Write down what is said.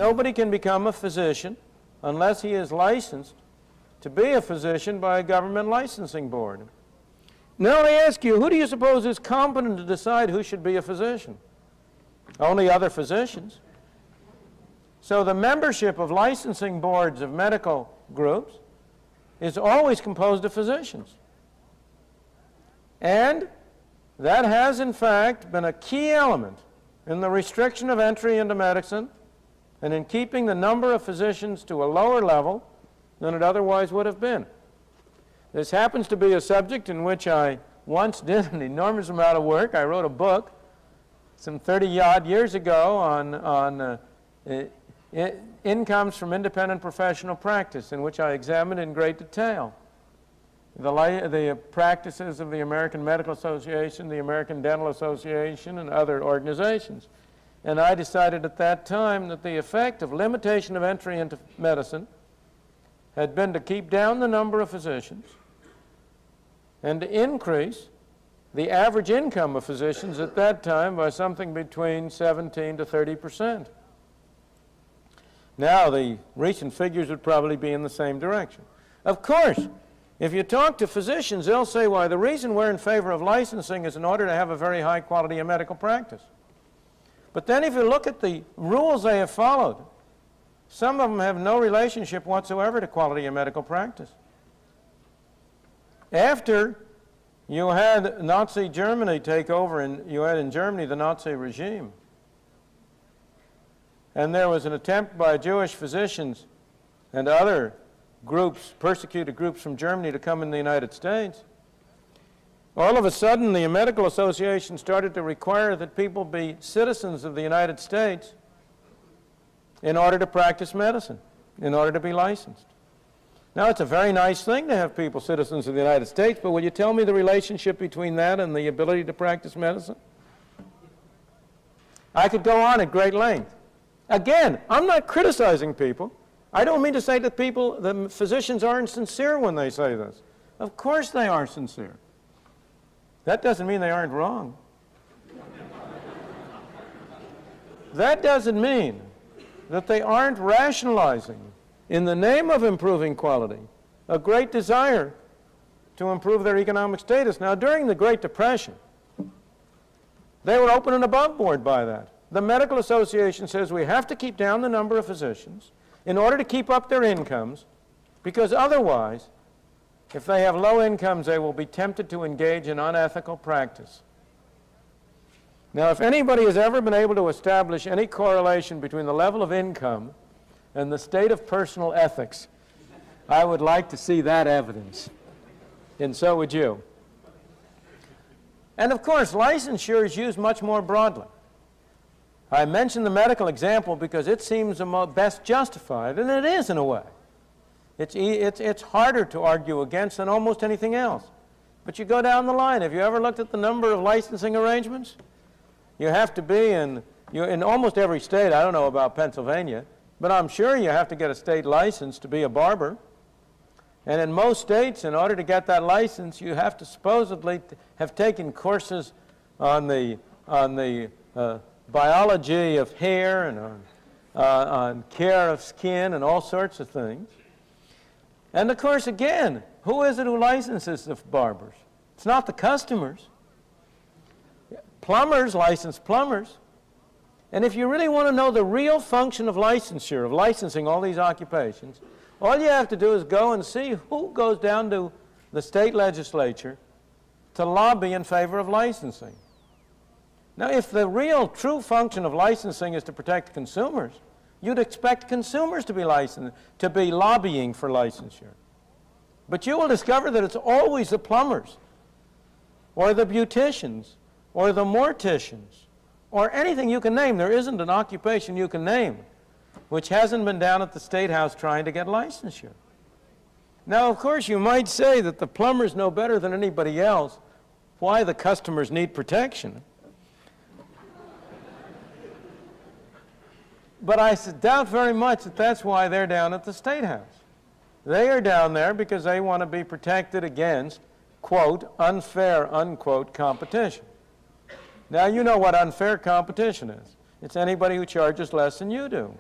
Nobody can become a physician unless he is licensed to be a physician by a government licensing board. Now I ask you, who do you suppose is competent to decide who should be a physician? Only other physicians. So the membership of licensing boards of medical groups is always composed of physicians. And that has, in fact, been a key element in the restriction of entry into medicine and in keeping the number of physicians to a lower level than it otherwise would have been. This happens to be a subject in which I once did an enormous amount of work. I wrote a book some 30-odd years ago on incomes from independent professional practice, in which I examined in great detail the practices of the American Medical Association, the American Dental Association, and other organizations. And I decided at that time that the effect of limitation of entry into medicine had been to keep down the number of physicians and to increase the average income of physicians at that time by something between 17 to 30%. Now, the recent figures would probably be in the same direction. Of course, if you talk to physicians, they'll say, why, the reason we're in favor of licensing is in order to have a very high quality of medical practice. But then if you look at the rules they have followed, some of them have no relationship whatsoever to quality of medical practice. After you had Nazi Germany take over, and you had in Germany the Nazi regime, and there was an attempt by Jewish physicians and other groups, persecuted groups from Germany, to come in the United States, all of a sudden the Medical Association started to require that people be citizens of the United States in order to practice medicine, in order to be licensed. Now, it's a very nice thing to have people citizens of the United States, but will you tell me the relationship between that and the ability to practice medicine? I could go on at great length. Again, I'm not criticizing people. I don't mean to say that people, the physicians aren't sincere when they say this. Of course they are sincere. That doesn't mean they aren't wrong. That doesn't mean that they aren't rationalizing, in the name of improving quality, a great desire to improve their economic status. Now, during the Great Depression, they were open and above board by that. The Medical Association says we have to keep down the number of physicians in order to keep up their incomes, because otherwise, if they have low incomes, they will be tempted to engage in unethical practice. Now, if anybody has ever been able to establish any correlation between the level of income and the state of personal ethics, I would like to see that evidence. And so would you. And of course, licensure is used much more broadly. I mentioned the medical example because it seems the best justified, and it is in a way. It's harder to argue against than almost anything else. But you go down the line. Have you ever looked at the number of licensing arrangements? You have to be in almost every state. I don't know about Pennsylvania, but I'm sure you have to get a state license to be a barber. And in most states, in order to get that license, you have to supposedly have taken courses on the biology of hair and on care of skin and all sorts of things. And of course, again, who is it who licenses the barbers? It's not the customers. Plumbers license plumbers. And if you really want to know the real function of licensure, of licensing all these occupations, all you have to do is go and see who goes down to the state legislature to lobby in favor of licensing. Now, if the real true function of licensing is to protect consumers, you'd expect consumers to be licensed, to be lobbying for licensure. But you will discover that it's always the plumbers, or the beauticians, or the morticians, or anything you can name. There isn't an occupation you can name which hasn't been down at the State House trying to get licensure. Now, of course, you might say that the plumbers know better than anybody else why the customers need protection. But I doubt very much that that's why they're down at the State House. They are down there because they want to be protected against, quote, unfair, unquote, competition. Now, you know what unfair competition is. It's anybody who charges less than you do.